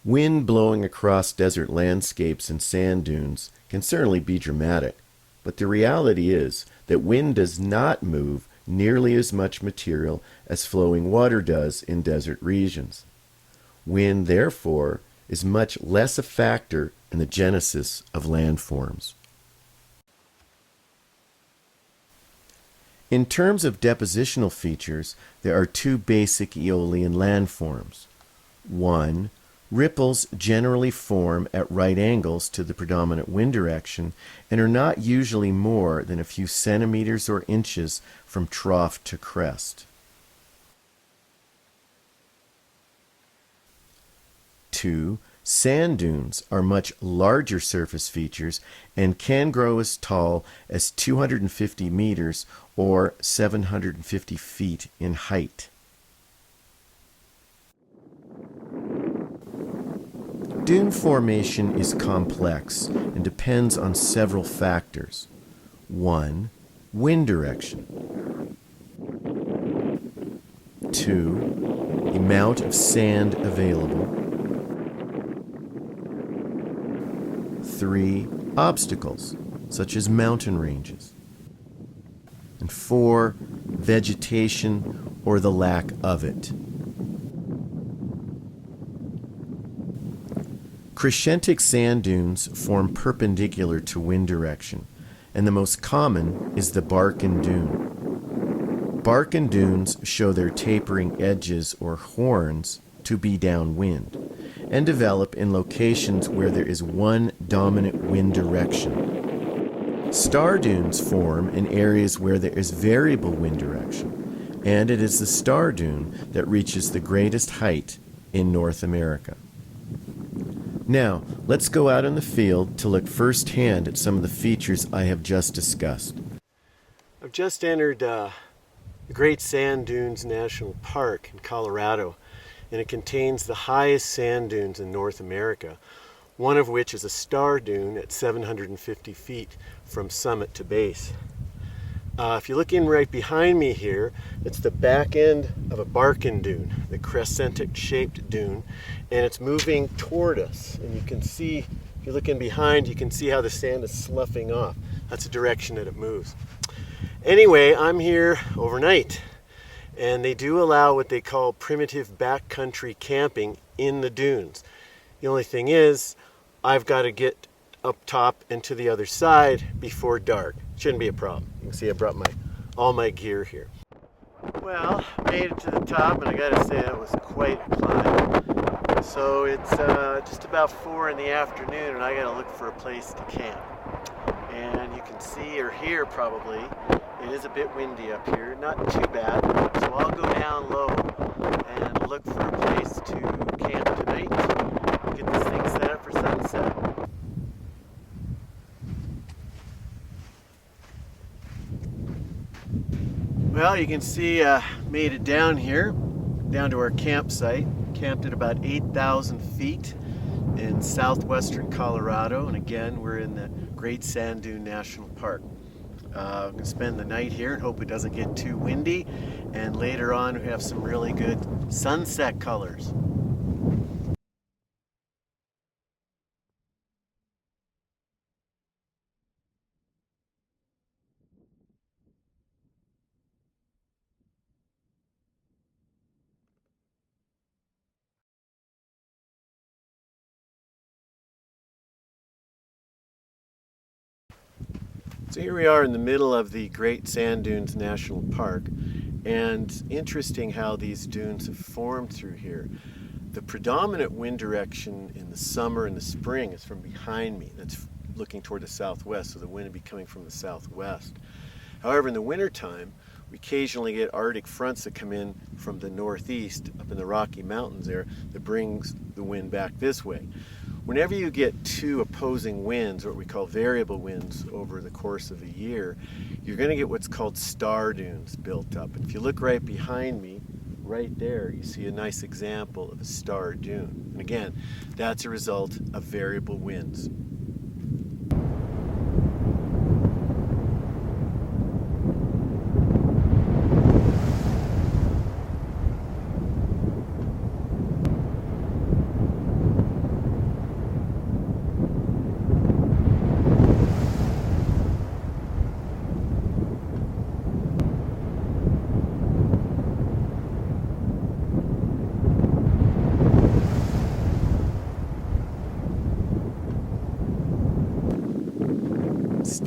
Wind blowing across desert landscapes and sand dunes can certainly be dramatic, but the reality is that wind does not move nearly as much material as flowing water does in desert regions. Wind, therefore, is much less a factor in the genesis of landforms. In terms of depositional features, there are two basic eolian landforms. One, ripples generally form at right angles to the predominant wind direction and are not usually more than a few centimeters or inches from trough to crest. 2. Sand dunes are much larger surface features and can grow as tall as 250 meters or 750 feet in height. Dune formation is complex and depends on several factors. 1. Wind direction. 2. Amount of sand available. 3. Obstacles, such as mountain ranges. And 4. Vegetation or the lack of it. Crescentic sand dunes form perpendicular to wind direction, and the most common is the Barcan dune. Barcan dunes show their tapering edges or horns to be downwind, and develop in locations where there is one dominant wind direction. Star dunes form in areas where there is variable wind direction, and it is the star dune that reaches the greatest height in North America. Now, let's go out in the field to look firsthand at some of the features I have just discussed. I've just entered the Great Sand Dunes National Park in Colorado, and it contains the highest sand dunes in North America, one of which is a star dune at 750 feet from summit to base. If you look in right behind me here, it's the back end of a Barcan dune, the crescentic shaped dune, and it's moving toward us. And you can see, if you look in behind, you can see how the sand is sloughing off. That's the direction that it moves. Anyway, I'm here overnight, and they do allow what they call primitive backcountry camping in the dunes. The only thing is, I've got to get up top and to the other side before dark. Shouldn't be a problem. You can see I brought all my gear here. Well, made it to the top, and I gotta say that was quite a climb. So it's just about 4 in the afternoon, and I gotta look for a place to camp. And you can see or hear probably, it is a bit windy up here, not too bad. So I'll go down low and look for a place to camp tonight. Get this thing set up for sunset. Well, you can see made it down here, down to our campsite. Camped at about 8,000 feet in southwestern Colorado, and again, we're in the Great Sand Dune National Park. We're going to spend the night here and hope it doesn't get too windy, and later on we have some really good sunset colors. So here we are in the middle of the Great Sand Dunes National Park, and interesting how these dunes have formed through here. The predominant wind direction in the summer and the spring is from behind me. That's looking toward the southwest, so the wind would be coming from the southwest. However, in the wintertime, we occasionally get Arctic fronts that come in from the northeast up in the Rocky Mountains there that brings the wind back this way. Whenever you get two opposing winds, what we call variable winds, over the course of a year, you're going to get what's called star dunes built up. And if you look right behind me, right there, you see a nice example of a star dune. And again, that's a result of variable winds.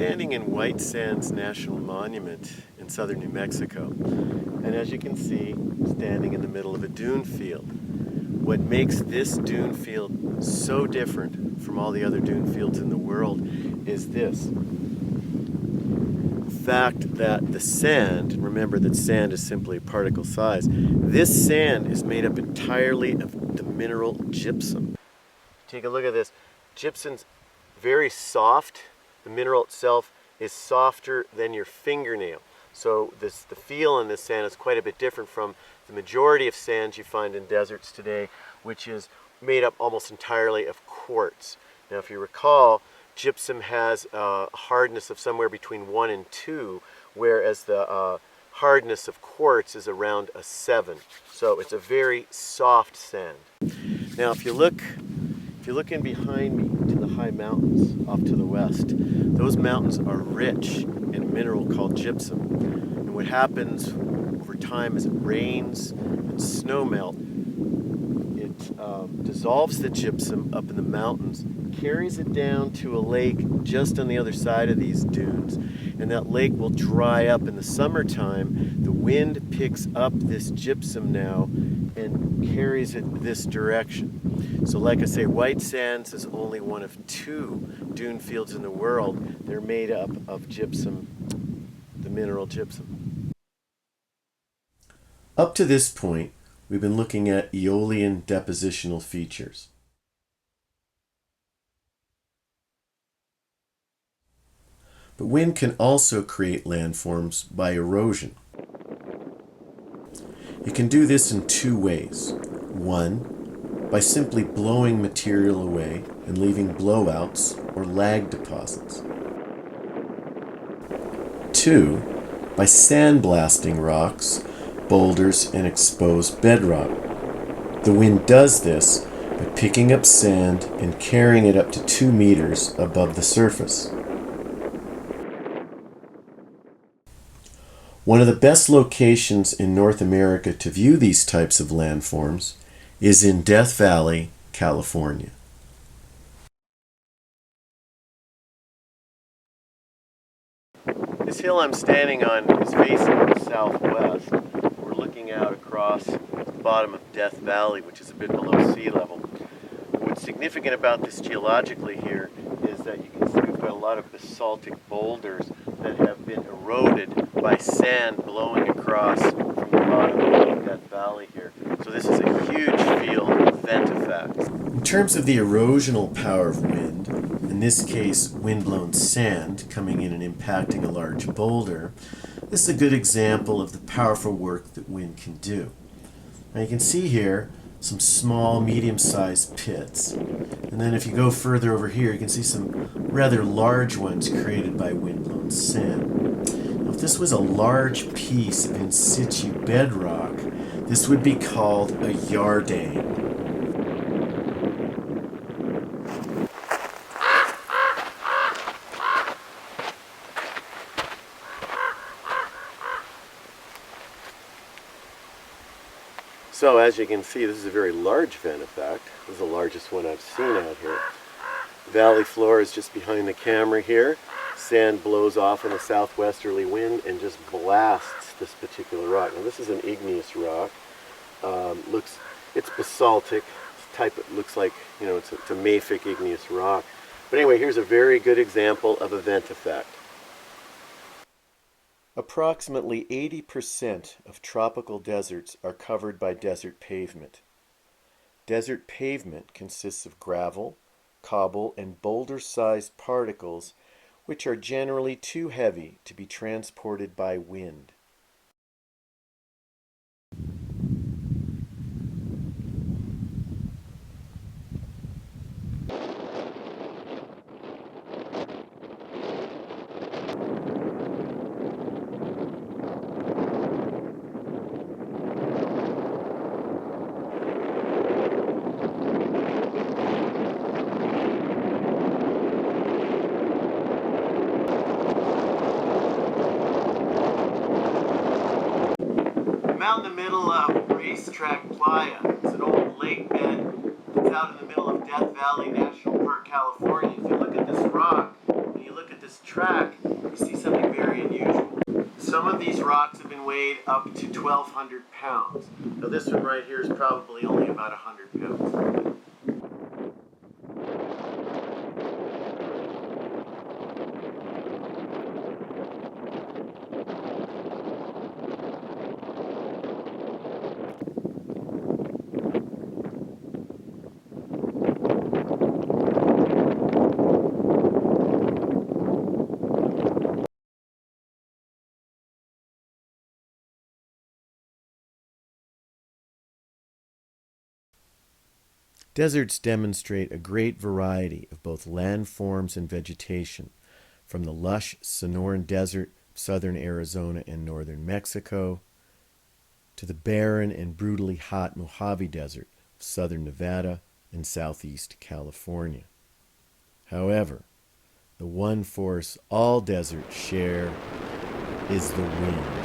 standing in White Sands National Monument in southern New Mexico. And as you can see, standing in the middle of a dune field. What makes this dune field so different from all the other dune fields in the world is this. The fact that the sand, remember that sand is simply a particle size, this sand is made up entirely of the mineral gypsum. Take a look at this. Gypsum's very soft. The mineral itself is softer than your fingernail. So the feel in this sand is quite a bit different from the majority of sands you find in deserts today, which is made up almost entirely of quartz. Now, if you recall, gypsum has a hardness of somewhere between 1 and 2, whereas the hardness of quartz is around a 7. So it's a very soft sand. Now, if you look in behind me to the high mountains off to the west, those mountains are rich in a mineral called gypsum. And what happens over time as it rains and snow melt, it dissolves the gypsum up in the mountains, carries it down to a lake just on the other side of these dunes, and that lake will dry up in the summertime. The wind picks up this gypsum now and carries it this direction. So like I say, White Sands is only one of 2 dune fields in the world. They're made up of gypsum, the mineral gypsum. Up to this point, we've been looking at aeolian depositional features. But wind can also create landforms by erosion. It can do this in 2 ways. 1, by simply blowing material away and leaving blowouts or lag deposits. 2, by sandblasting rocks, boulders, and exposed bedrock. The wind does this by picking up sand and carrying it up to 2 meters above the surface. One of the best locations in North America to view these types of landforms is in Death Valley, California. This hill I'm standing on is facing the southwest. We're looking out across the bottom of Death Valley, which is a bit below sea level. What's significant about this geologically here is that you can see we've got a lot of basaltic boulders that have been eroded by sand blowing across from the bottom of Death Valley here. So this is a huge field of vent effects. In terms of the erosional power of wind, in this case wind-blown sand coming in and impacting a large boulder, this is a good example of the powerful work that wind can do. Now you can see here some small, medium-sized pits. And then if you go further over here, you can see some rather large ones created by wind-blown sand. Now, if this was a large piece of in situ bedrock, this would be called a yardang. So as you can see, this is a very large vent effect. This is the largest one I've seen out here. Valley floor is just behind the camera here. Sand blows off in a southwesterly wind and just blasts this particular rock. Now this is an igneous rock. It's basaltic. It looks like, it's a mafic igneous rock. But anyway, here's a very good example of a vent effect. Approximately 80% of tropical deserts are covered by desert pavement. Desert pavement consists of gravel, cobble, and boulder-sized particles which are generally too heavy to be transported by wind. I'm out in the middle of Racetrack Playa. It's an old lake bed that's out in the middle of Death Valley National Park, California. If you look at this rock and you look at this track, we see something very unusual. Some of these rocks have been weighed up to 1,200 pounds. Now this one right here is probably only about 100 pounds. Deserts demonstrate a great variety of both landforms and vegetation, from the lush Sonoran Desert of southern Arizona and northern Mexico to the barren and brutally hot Mojave Desert of southern Nevada and southeast California. However, the one force all deserts share is the wind.